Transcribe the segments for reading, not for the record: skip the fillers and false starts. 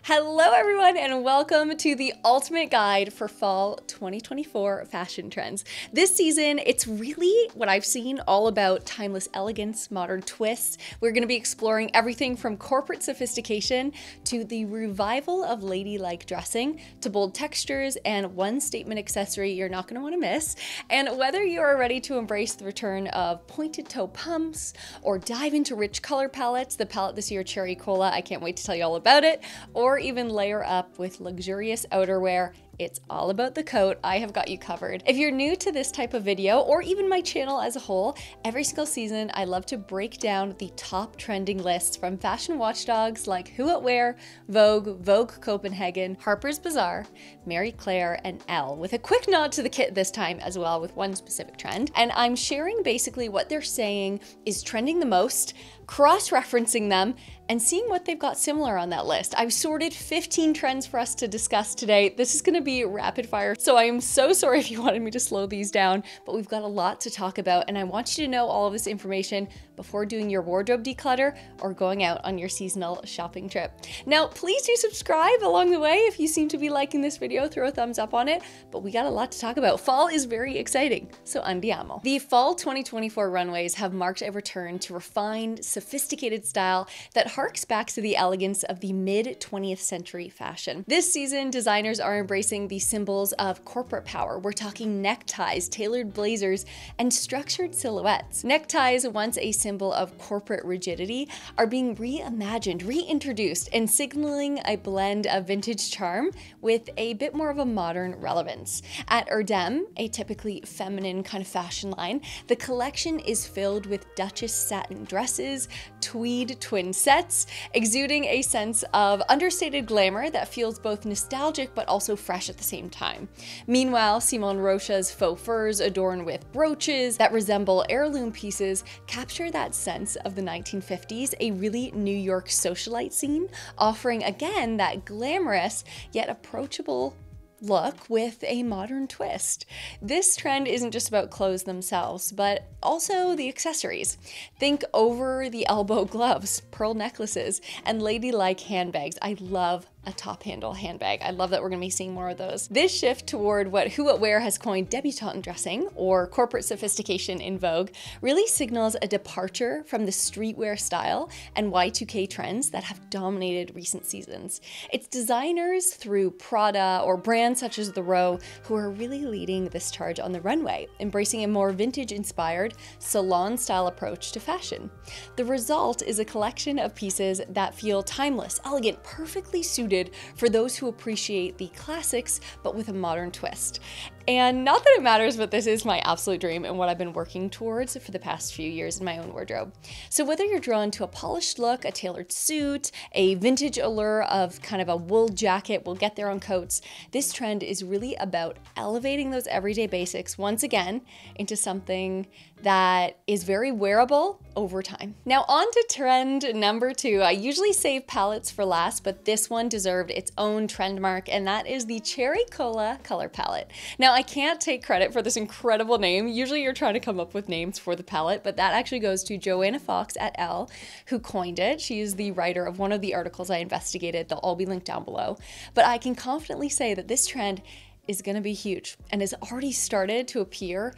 Hello everyone and welcome to the ultimate guide for fall 2024 fashion trends. This season, it's really what I've seen all about timeless elegance, modern twists. We're going to be exploring everything from corporate sophistication to the revival of ladylike dressing to bold textures and one statement accessory you're not going to want to miss. And whether you are ready to embrace the return of pointed toe pumps or dive into rich color palettes, the palette this year, Cherry Cola, I can't wait to tell you all about it, or even layer up with luxurious outerwear, it's all about the coat. I have got you covered. If you're new to this type of video, or even my channel as a whole, every single season I love to break down the top trending lists from fashion watchdogs like Who What Wear, Vogue, Vogue Copenhagen, Harper's Bazaar, Marie Claire, and Elle, with a quick nod to the kit this time as well with one specific trend. And I'm sharing basically what they're saying is trending the most, cross-referencing them, and seeing what they've got similar on that list. I've sorted 15 trends for us to discuss today. This is gonna be rapid fire, so I am so sorry if you wanted me to slow these down, but we've got a lot to talk about, and I want you to know all of this information before doing your wardrobe declutter or going out on your seasonal shopping trip. Now, please do subscribe along the way. If you seem to be liking this video, throw a thumbs up on it, but we got a lot to talk about. Fall is very exciting, so andiamo. The fall 2024 runways have marked a return to refined, sophisticated style that harks back to the elegance of the mid-20th century fashion. This season, designers are embracing the symbols of corporate power. We're talking neckties, tailored blazers, and structured silhouettes. Neckties, once a symbol of corporate rigidity, are being reimagined, reintroduced, and signaling a blend of vintage charm with a bit more of a modern relevance. At Denim, a typically feminine kind of fashion line, the collection is filled with Duchess satin dresses, tweed twin sets, exuding a sense of understated glamour that feels both nostalgic but also fresh at the same time. Meanwhile, Simone Rocha's faux furs adorned with brooches that resemble heirloom pieces capture that sense of the 1950s, a really New York socialite scene, offering again that glamorous yet approachable look with a modern twist. This trend isn't just about clothes themselves, but also the accessories. Think over the elbow gloves, pearl necklaces, and ladylike handbags. I love a top handle handbag. I love that we're gonna be seeing more of those. This shift toward what Who What Wear has coined debutante dressing, or corporate sophistication in Vogue, really signals a departure from the streetwear style and Y2K trends that have dominated recent seasons. It's designers through Prada or brands such as The Row who are really leading this charge on the runway, embracing a more vintage-inspired, salon-style approach to fashion. The result is a collection of pieces that feel timeless, elegant, perfectly suited for those who appreciate the classics, but with a modern twist. And not that it matters, but this is my absolute dream and what I've been working towards for the past few years in my own wardrobe. So whether you're drawn to a polished look, a tailored suit, a vintage allure of kind of a wool jacket, we'll get there on coats, this trend is really about elevating those everyday basics once again into something that is very wearable over time. Now on to trend number 2. I usually save palettes for last, but this one deserved its own trend mark, and that is the Cherry Cola color palette. Now I can't take credit for this incredible name. Usually you're trying to come up with names for the palette, but that actually goes to Joanna Fox at Elle, who coined it. She is the writer of one of the articles I investigated. They'll all be linked down below. But I can confidently say that this trend is gonna be huge and has already started to appear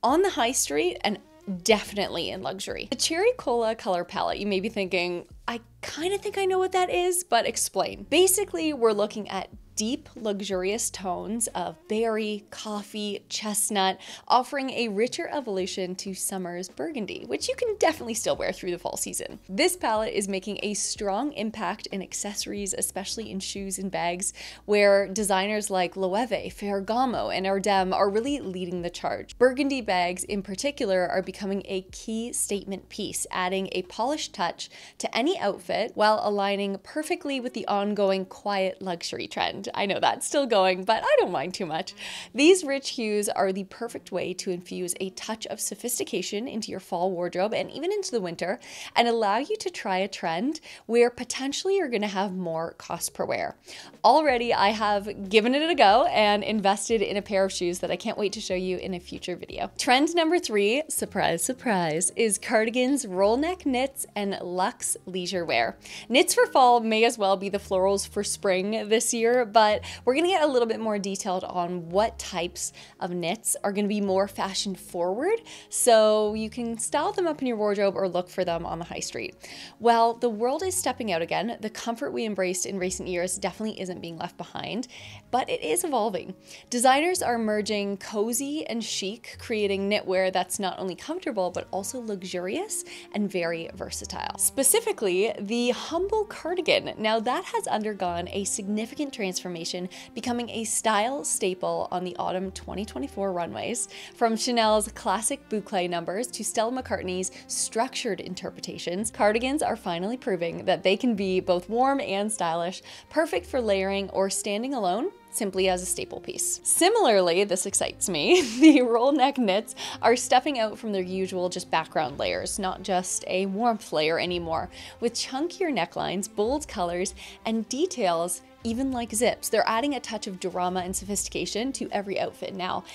on the high street and definitely in luxury. The Cherry Cola color palette, you may be thinking, I kind of think I know what that is, but explain. Basically, we're looking at deep, luxurious tones of berry, coffee, chestnut, offering a richer evolution to summer's burgundy, which you can definitely still wear through the fall season. This palette is making a strong impact in accessories, especially in shoes and bags, where designers like Loewe, Ferragamo, and Denim are really leading the charge. Burgundy bags in particular are becoming a key statement piece, adding a polished touch to any outfit while aligning perfectly with the ongoing quiet luxury trend. trend. I know that's still going, but I don't mind too much. These rich hues are the perfect way to infuse a touch of sophistication into your fall wardrobe and even into the winter, and allow you to try a trend where potentially you're gonna have more cost per wear. Already, I have given it a go and invested in a pair of shoes that I can't wait to show you in a future video. Trend number 3, surprise, surprise, is cardigans, roll neck knits, and luxe leisure wear. Knits for fall may as well be the florals for spring this year, but we're gonna get a little bit more detailed on what types of knits are gonna be more fashion forward, so you can style them up in your wardrobe or look for them on the high street. Well, the world is stepping out again. The comfort we embraced in recent years definitely isn't being left behind, but it is evolving. Designers are merging cozy and chic, creating knitwear that's not only comfortable, but also luxurious and very versatile. Specifically, the humble cardigan. Now that has undergone a significant transformation, becoming a style staple on the autumn 2024 runways. From Chanel's classic boucle numbers to Stella McCartney's structured interpretations, cardigans are finally proving that they can be both warm and stylish, perfect for layering or standing alone simply as a staple piece. Similarly, this excites me, the roll neck knits are stepping out from their usual just background layers, not just a warmth layer anymore. With chunkier necklines, bold colors, and details even like zips, they're adding a touch of drama and sophistication to every outfit now.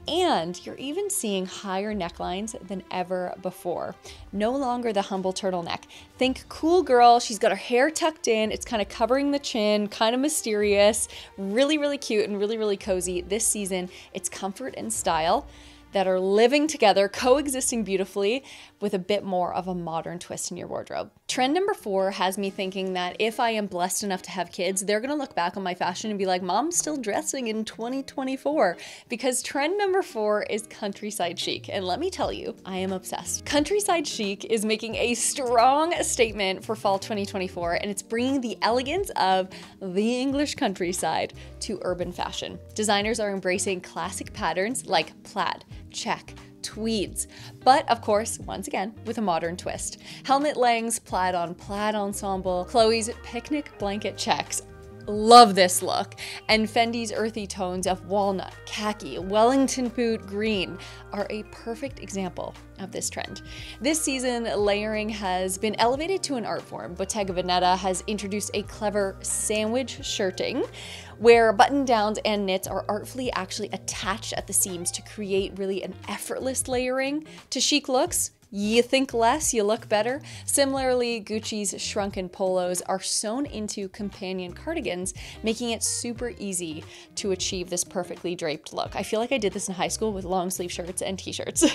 And you're even seeing higher necklines than ever before. No longer the humble turtleneck. Think cool girl, she's got her hair tucked in, it's kind of covering the chin, kind of mysterious, really, really cute and really, really cozy. This season, it's comfort and style that are living together, coexisting beautifully with a bit more of a modern twist in your wardrobe. Trend number 4 has me thinking that if I am blessed enough to have kids, they're gonna look back on my fashion and be like, Mom's still dressing in 2024, because trend number 4 is countryside chic. And let me tell you, I am obsessed. Countryside chic is making a strong statement for fall 2024, and it's bringing the elegance of the English countryside to urban fashion. Designers are embracing classic patterns like plaid, check, tweeds, but of course, once again, with a modern twist. Helmet leggings, plaid on plaid ensemble, Chloe's picnic blanket checks. Love this look. And Fendi's earthy tones of walnut, khaki, Wellington boot green are a perfect example of this trend. This season, layering has been elevated to an art form. Bottega Veneta has introduced a clever sandwich shirting where button downs and knits are artfully actually attached at the seams to create really an effortless layering to chic looks. You think less, you look better. Similarly, Gucci's shrunken polos are sewn into companion cardigans, making it super easy to achieve this perfectly draped look. I feel like I did this in high school with long sleeve shirts and t-shirts.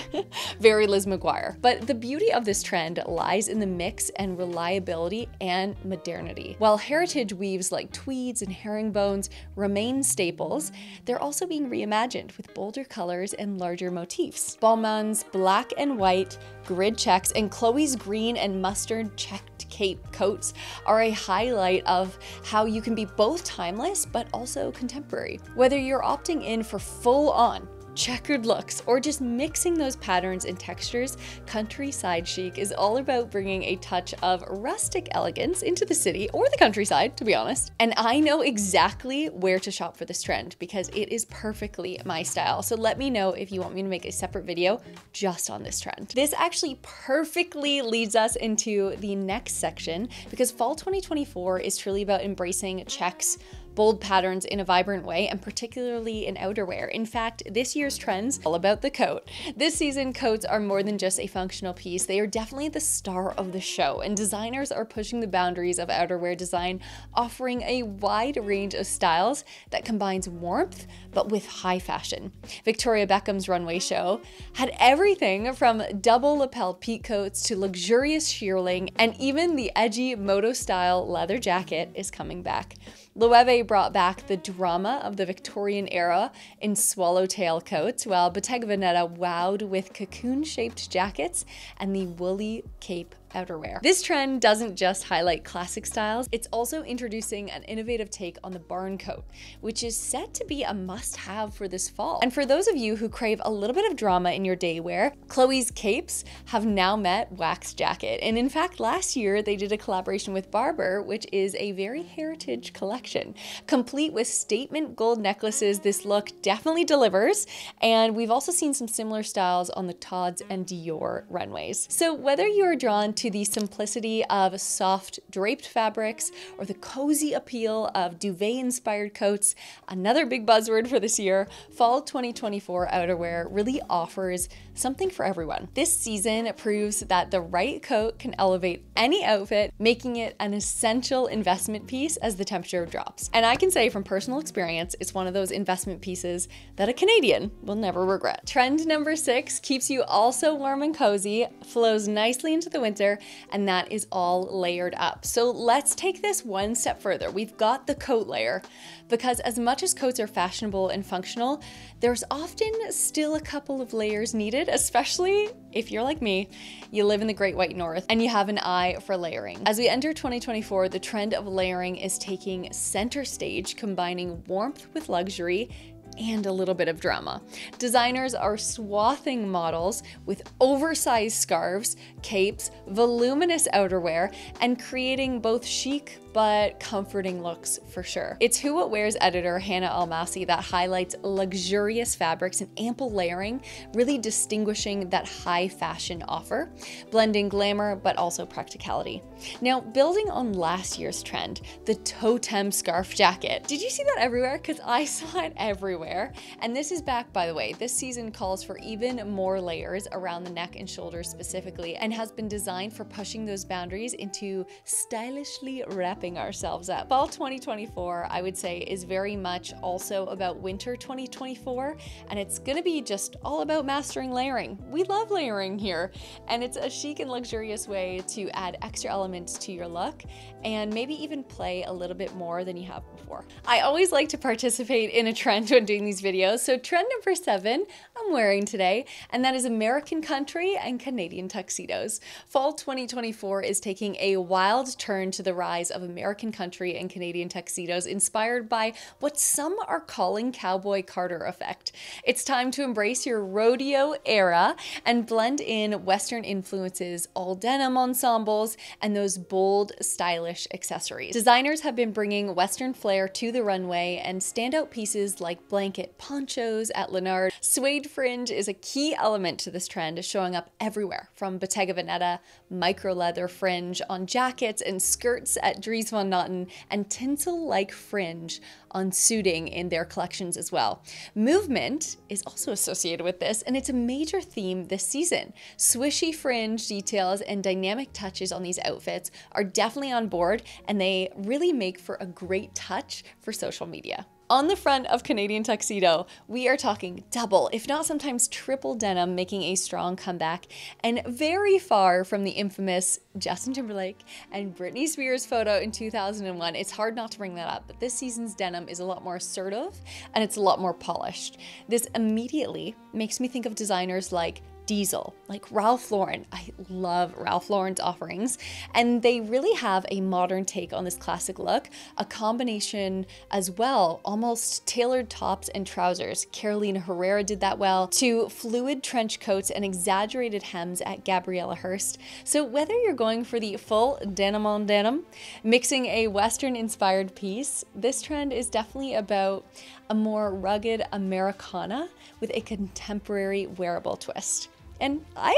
Very Liz McGuire. But the beauty of this trend lies in the mix and reliability and modernity. While heritage weaves like tweeds and herringbones remain staples, they're also being reimagined with bolder colors and larger motifs. Balmain's black and white grid checks and Chloe's green and mustard checked cape coats are a highlight of how you can be both timeless but also contemporary. Whether you're opting in for full-on checkered looks or just mixing those patterns and textures, countryside chic is all about bringing a touch of rustic elegance into the city or the countryside, to be honest. And I know exactly where to shop for this trend because it is perfectly my style. So let me know if you want me to make a separate video just on this trend. This actually perfectly leads us into the next section because fall 2024 is truly about embracing checks, bold patterns in a vibrant way, and particularly in outerwear. In fact, this year's trends all about the coat. This season, coats are more than just a functional piece. They are definitely the star of the show, and designers are pushing the boundaries of outerwear design, offering a wide range of styles that combines warmth but with high fashion. Victoria Beckham's runway show had everything from double lapel peak coats to luxurious shearling, and even the edgy moto-style leather jacket is coming back. Loewe brought back the drama of the Victorian era in swallowtail coats, while Bottega Veneta wowed with cocoon-shaped jackets and the woolly cape outerwear. This trend doesn't just highlight classic styles, it's also introducing an innovative take on the barn coat, which is set to be a must-have for this fall. And for those of you who crave a little bit of drama in your day wear, Chloe's capes have now met wax jacket. And in fact, last year they did a collaboration with Harper, which is a very heritage collection. Complete with statement gold necklaces, this look definitely delivers. And we've also seen some similar styles on the Tod's and Dior runways. So whether you're drawn to the simplicity of soft draped fabrics or the cozy appeal of duvet-inspired coats, another big buzzword for this year, fall 2024 outerwear really offers something for everyone. This season proves that the right coat can elevate any outfit, making it an essential investment piece as the temperature drops. And I can say from personal experience, it's one of those investment pieces that a Canadian will never regret. Trend number 6 keeps you also warm and cozy, flows nicely into the winter, and that is all layered up. So let's take this one step further. We've got the coat layer, because as much as coats are fashionable and functional, there's often still a couple of layers needed, especially if you're like me, you live in the Great White North and you have an eye for layering. As we enter 2024, the trend of layering is taking center stage, combining warmth with luxury and a little bit of drama. Designers are swathing models with oversized scarves, capes, voluminous outerwear, and creating both chic but comforting looks for sure. It's Who What Wear's editor, Hannah Almasi, that highlights luxurious fabrics and ample layering, really distinguishing that high fashion offer, blending glamour but also practicality. Now, building on last year's trend, the totem scarf jacket. Did you see that everywhere? Because I saw it everywhere. And this is back, by the way. This season calls for even more layers around the neck and shoulders specifically, and has been designed for pushing those boundaries into stylishly wrapping ourselves up. Fall 2024, I would say, is very much also about winter 2024, and it's gonna be just all about mastering layering. We love layering here, and it's a chic and luxurious way to add extra elements to your look and maybe even play a little bit more than you have before. I always like to participate in a trend when doing these videos, so trend number 7 I'm wearing today, and that is American country and Canadian tuxedos. Fall 2024 is taking a wild turn to the rise of American country and Canadian tuxedos, inspired by what some are calling Cowboy Carter effect. It's time to embrace your rodeo era and blend in Western influences, all denim ensembles, and those bold, stylish accessories. Designers have been bringing Western flair to the runway, and standout pieces like blanket ponchos at Leopard. Suede fringe is a key element to this trend, showing up everywhere, from Bottega Veneta, micro leather fringe on jackets and skirts at Dries Van Noten, and tinsel-like fringe on suiting in their collections as well. Movement is also associated with this, and it's a major theme this season. Swishy fringe details and dynamic touches on these outfits are definitely on board, and they really make for a great touch for social media. On the front of Canadian tuxedo, we are talking double, if not sometimes triple denim, making a strong comeback, and very far from the infamous Justin Timberlake and Britney Spears photo in 2001. It's hard not to bring that up, but this season's denim is a lot more assertive and it's a lot more polished. This immediately makes me think of designers like Diesel, like Ralph Lauren. I love Ralph Lauren's offerings, and they really have a modern take on this classic look, a combination as well, almost tailored tops and trousers. Carolina Herrera did that well, to fluid trench coats and exaggerated hems at Gabriella Hearst. So whether you're going for the full denim on denim, mixing a Western inspired piece, this trend is definitely about a more rugged Americana with a contemporary wearable twist. And I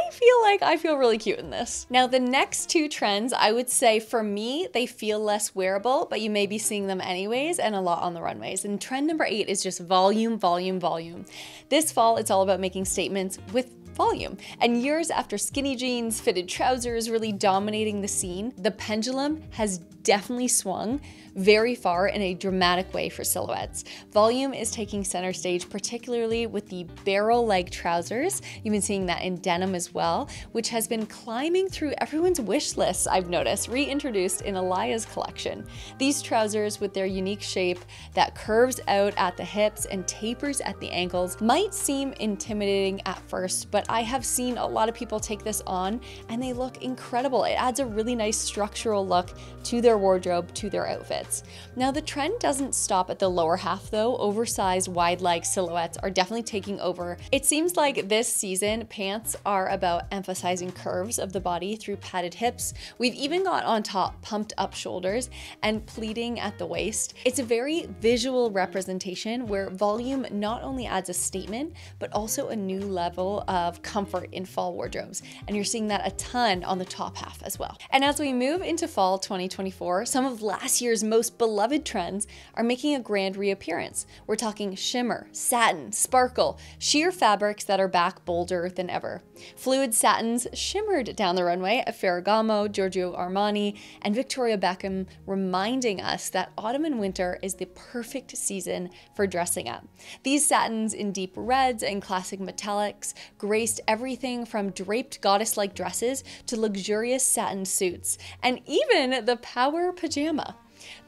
feel really cute in this. Now, the next 2 trends, I would say for me, they feel less wearable, but you may be seeing them anyways, and a lot on the runways. And trend number 8 is just volume, volume, volume. This fall, it's all about making statements with volume. And years after skinny jeans, fitted trousers really dominating the scene, the pendulum has definitely swung very far in a dramatic way for silhouettes. Volume is taking center stage, particularly with the barrel leg trousers. You've been seeing that in denim as well, which has been climbing through everyone's wish lists, I've noticed, reintroduced in Alaya's collection. These trousers, with their unique shape that curves out at the hips and tapers at the ankles, might seem intimidating at first, but I have seen a lot of people take this on and they look incredible. It adds a really nice structural look to their wardrobe, to their outfits. Now, the trend doesn't stop at the lower half though. Oversized wide leg silhouettes are definitely taking over. It seems like this season, pants are about emphasizing curves of the body through padded hips. We've even got on top pumped up shoulders and pleating at the waist. It's a very visual representation where volume not only adds a statement, but also a new level of comfort in fall wardrobes. And you're seeing that a ton on the top half as well. And as we move into fall 2024, some of last year's most beloved trends are making a grand reappearance. We're talking shimmer, satin, sparkle, sheer fabrics that are back bolder than ever. Fluid satins shimmered down the runway at Ferragamo, Giorgio Armani, and Victoria Beckham, reminding us that autumn and winter is the perfect season for dressing up. These satins in deep reds and classic metallics graced everything from draped goddess-like dresses to luxurious satin suits, and even the power pajama.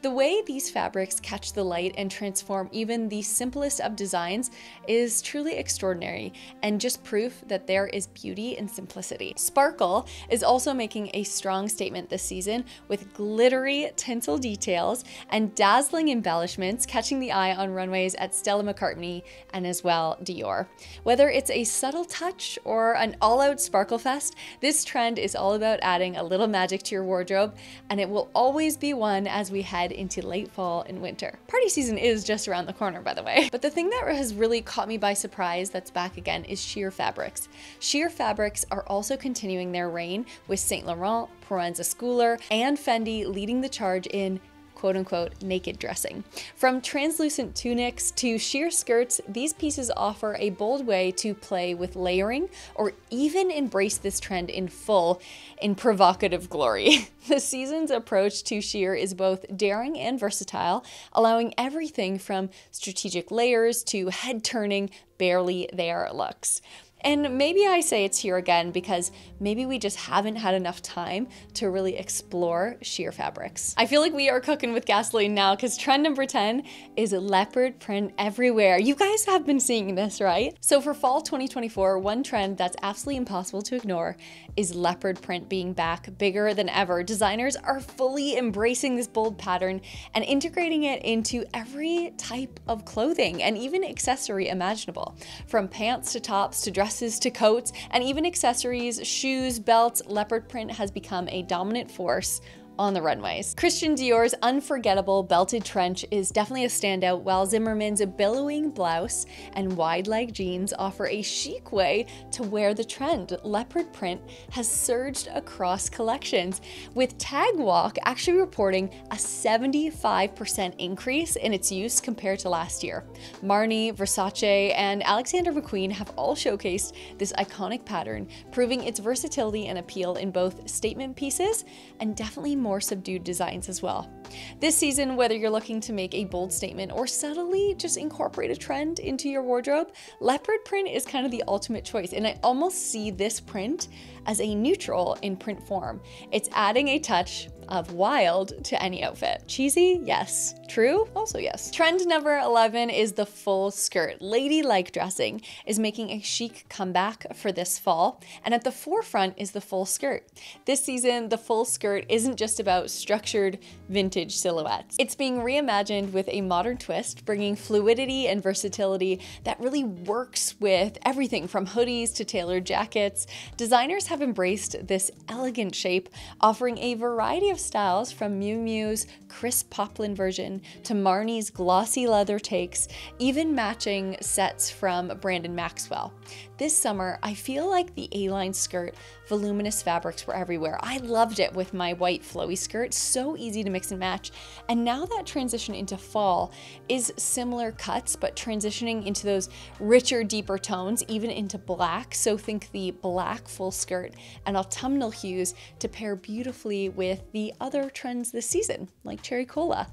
The way these fabrics catch the light and transform even the simplest of designs is truly extraordinary and just proof that there is beauty in simplicity. Sparkle is also making a strong statement this season with glittery tinsel details and dazzling embellishments catching the eye on runways at Stella McCartney and as well Dior. Whether it's a subtle touch or an all-out sparkle fest, this trend is all about adding a little magic to your wardrobe, and it will always be one as we head into late fall and winter. Party season is just around the corner, by the way. But the thing that has really caught me by surprise that's back again is sheer fabrics. Sheer fabrics are also continuing their reign, with Saint Laurent, Proenza Schouler, and Fendi leading the charge in quote-unquote naked dressing. From translucent tunics to sheer skirts, these pieces offer a bold way to play with layering or even embrace this trend in full in provocative glory. The season's approach to sheer is both daring and versatile, allowing everything from strategic layers to head-turning, barely there looks. And maybe I say it's here again because maybe we just haven't had enough time to really explore sheer fabrics. I feel like we are cooking with gasoline now because trend number 10 is leopard print everywhere. You guys have been seeing this, right? So for fall 2024, one trend that's absolutely impossible to ignore is leopard print being back bigger than ever. Designers are fully embracing this bold pattern and integrating it into every type of clothing and even accessory imaginable. From pants to tops to dresses to coats and even accessories, shoes, belts, leopard print has become a dominant force on the runways. Christian Dior's unforgettable belted trench is definitely a standout, while Zimmermann's billowing blouse and wide leg jeans offer a chic way to wear the trend. Leopard print has surged across collections, with Tag Walk actually reporting a 75% increase in its use compared to last year. Marni, Versace, and Alexander McQueen have all showcased this iconic pattern, proving its versatility and appeal in both statement pieces and definitely more subdued designs as well. This season, whether you're looking to make a bold statement or subtly just incorporate a trend into your wardrobe, leopard print is kind of the ultimate choice, and I almost see this print as a neutral in print form. It's adding a touch of wild to any outfit. Cheesy? Yes. True? Also yes. Trend number 11 is the full skirt. Ladylike dressing is making a chic comeback for this fall, and at the forefront is the full skirt. This season, the full skirt isn't just about structured vintage silhouettes. It's being reimagined with a modern twist, bringing fluidity and versatility that really works with everything from hoodies to tailored jackets. Designers have embraced this elegant shape, offering a variety of styles from Miu Miu's crisp poplin version to Marni's glossy leather takes, even matching sets from Brandon Maxwell. This summer, I feel like the A-line skirt, voluminous fabrics were everywhere. I loved it with my white flowy skirt, so easy to mix and match. match. And now that transition into fall is similar cuts, but transitioning into those richer, deeper tones, even into black. So think the black full skirt and autumnal hues to pair beautifully with the other trends this season, like cherry cola.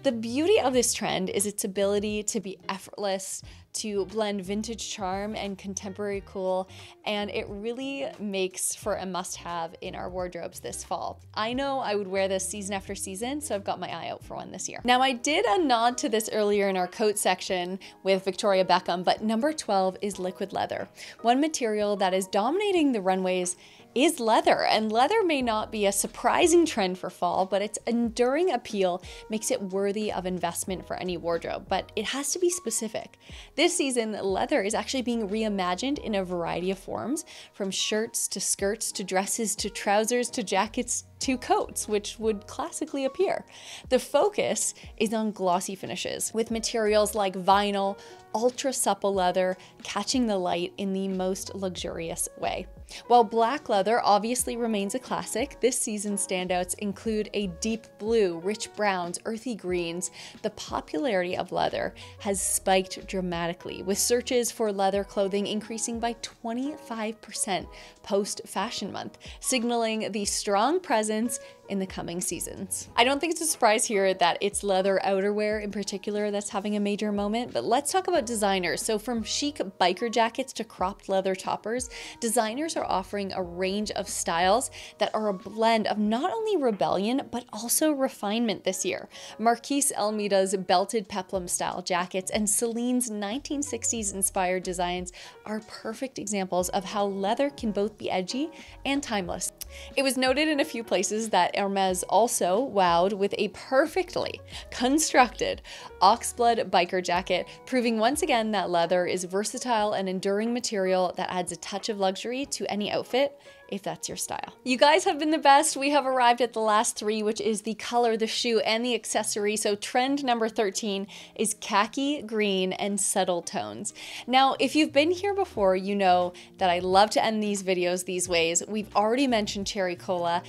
The beauty of this trend is its ability to be effortless, to blend vintage charm and contemporary cool, and it really makes for a must-have in our wardrobes this fall. I know I would wear this season after season, so I've got my eye out for one this year. Now, I did a nod to this earlier in our coat section with Victoria Beckham, but number 12 is liquid leather. One material that is dominating the runways is leather, and leather may not be a surprising trend for fall, but its enduring appeal makes it worthy of investment for any wardrobe, but it has to be specific. This season, leather is actually being reimagined in a variety of forms, from shirts to skirts to dresses to trousers to jackets to coats, which would classically appear. The focus is on glossy finishes, with materials like vinyl, ultra supple leather catching the light in the most luxurious way. While black leather obviously remains a classic, this season's standouts include a deep blue, rich browns, earthy greens. The popularity of leather has spiked dramatically, with searches for leather clothing increasing by 25% post-Fashion Month, signaling the strong presence in the coming seasons. I don't think it's a surprise here that it's leather outerwear in particular that's having a major moment, but let's talk about designers. So from chic biker jackets to cropped leather toppers, designers are offering a range of styles that are a blend of not only rebellion, but also refinement this year. Marquise Almeida's belted peplum style jackets and Celine's 1960s inspired designs are perfect examples of how leather can both be edgy and timeless. It was noted in a few places that Hermes also wowed with a perfectly constructed oxblood biker jacket, proving once again that leather is versatile and enduring material that adds a touch of luxury to any outfit, if that's your style. You guys have been the best. We have arrived at the last three, which is the color, the shoe, and the accessory. So trend number 13 is khaki, green, and subtle tones. Now, if you've been here before, you know that I love to end these videos these ways. We've already mentioned cherry cola,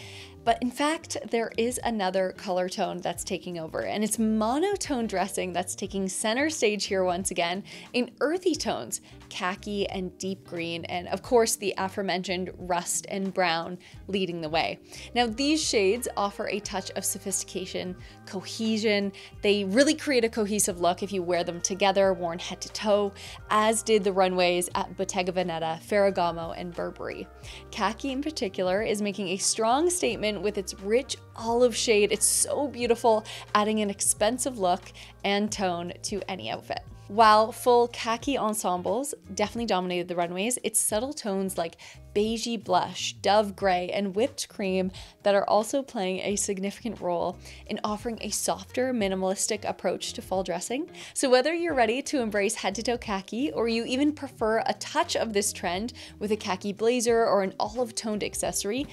but in fact, there is another color tone that's taking over, and it's monotone dressing that's taking center stage here once again in earthy tones, khaki and deep green, and of course the aforementioned rust and brown leading the way. Now, these shades offer a touch of sophistication, cohesion. They really create a cohesive look if you wear them together, worn head to toe, as did the runways at Bottega Veneta, Ferragamo, and Burberry. Khaki in particular is making a strong statement with its rich olive shade. It's so beautiful, adding an expensive look and tone to any outfit. While full khaki ensembles definitely dominated the runways, it's subtle tones like beigey blush, dove gray, and whipped cream that are also playing a significant role in offering a softer, minimalistic approach to fall dressing. So whether you're ready to embrace head-to-toe khaki, or you even prefer a touch of this trend with a khaki blazer or an olive-toned accessory,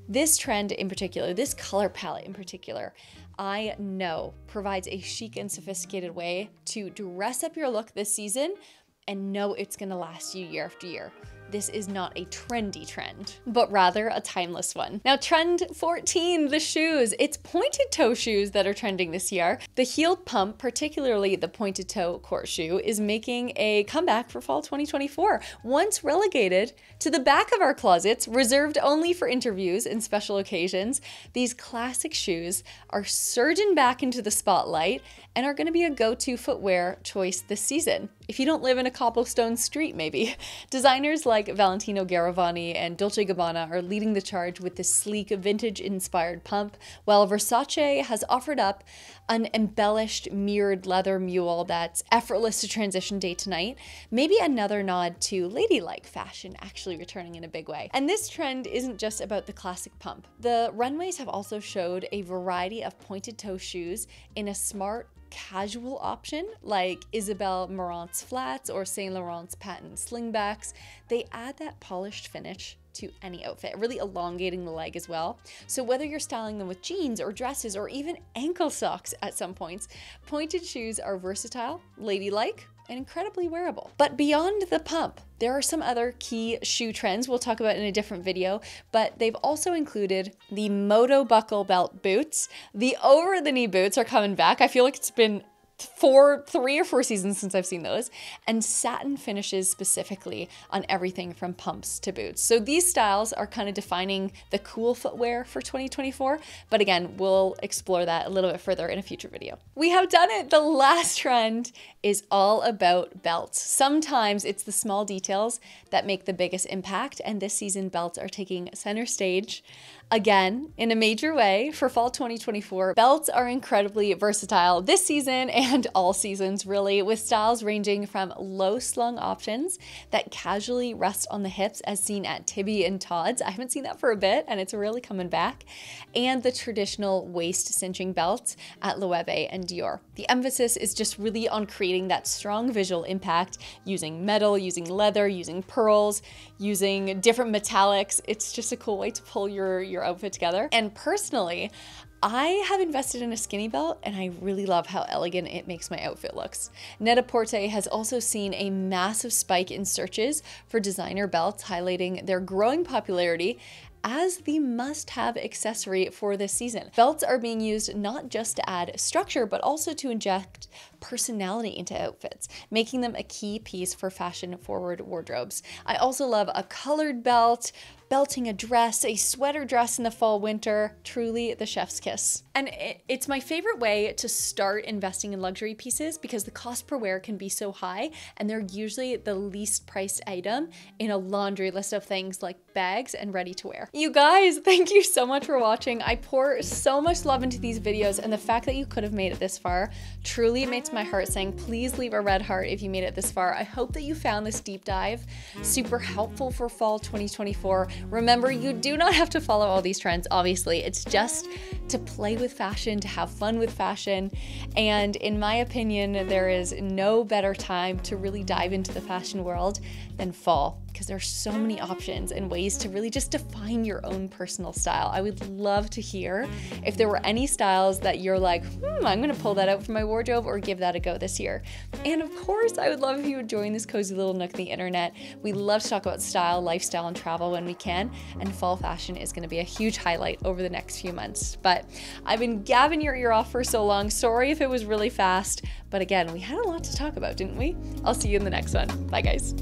this trend in particular, this color palette in particular, I know provides a chic and sophisticated way to dress up your look this season and know it's gonna last you year after year. This is not a trendy trend, but rather a timeless one. Now, trend 14, the shoes. It's pointed toe shoes that are trending this year. The heeled pump, particularly the pointed toe court shoe, is making a comeback for fall 2024. Once relegated to the back of our closets, reserved only for interviews and special occasions, these classic shoes are surging back into the spotlight and are gonna be a go-to footwear choice this season. If you don't live in a cobblestone street, maybe. Designers like Valentino Garavani and Dolce & Gabbana are leading the charge with this sleek, vintage-inspired pump, while Versace has offered up an embellished, mirrored leather mule that's effortless to transition day to night. Maybe another nod to ladylike fashion actually returning in a big way. And this trend isn't just about the classic pump. The runways have also showed a variety of pointed toe shoes in a smart, casual option like Isabel Marant's flats or Saint Laurent's patent slingbacks. They add that polished finish to any outfit, really elongating the leg as well. So whether you're styling them with jeans or dresses or even ankle socks at some points, pointed shoes are versatile, ladylike, and incredibly wearable. But beyond the pump, there are some other key shoe trends we'll talk about in a different video, but they've also included the moto buckle belt boots. The over-the-knee boots are coming back. I feel like it's been 3 or 4 seasons since I've seen those, and satin finishes specifically on everything from pumps to boots. So these styles are kind of defining the cool footwear for 2024, but again, we'll explore that a little bit further in a future video. We have done it. The last trend is all about belts. Sometimes it's the small details that make the biggest impact, and this season belts are taking center stage again in a major way for fall 2024. Belts are incredibly versatile this season and all seasons really, with styles ranging from low slung options that casually rest on the hips as seen at Tibby and Todd's. I haven't seen that for a bit and it's really coming back. And the traditional waist cinching belts at Loewe and Dior. The emphasis is just really on creating that strong visual impact using metal, using leather, using pearls, using different metallics. It's just a cool way to pull your outfit together. And personally, I have invested in a skinny belt and I really love how elegant it makes my outfit looks. Net-a-Porter has also seen a massive spike in searches for designer belts, highlighting their growing popularity as the must-have accessory for this season. Belts are being used not just to add structure, but also to inject personality into outfits, making them a key piece for fashion-forward wardrobes. I also love a colored belt, belting a dress, a sweater dress in the fall winter, truly the chef's kiss. And it's my favorite way to start investing in luxury pieces because the cost per wear can be so high and they're usually the least priced item in a laundry list of things like bags and ready to wear. You guys, thank you so much for watching. I pour so much love into these videos, and the fact that you could have made it this far truly makes my heart sing. Please leave a red heart if you made it this far. I hope that you found this deep dive super helpful for fall 2024. Remember, you do not have to follow all these trends, obviously. It's just to play with fashion, to have fun with fashion. And in my opinion, there is no better time to really dive into the fashion world than fall, because there's so many options and ways to really just define your own personal style. I would love to hear if there were any styles that you're like, I'm gonna pull that out from my wardrobe or give that a go this year. And of course, I would love if you would join this cozy little nook of the internet. We love to talk about style, lifestyle, and travel when we can, and fall fashion is gonna be a huge highlight over the next few months. But I've been gabbing your ear off for so long. Sorry if it was really fast, but again, we had a lot to talk about, didn't we? I'll see you in the next one. Bye, guys.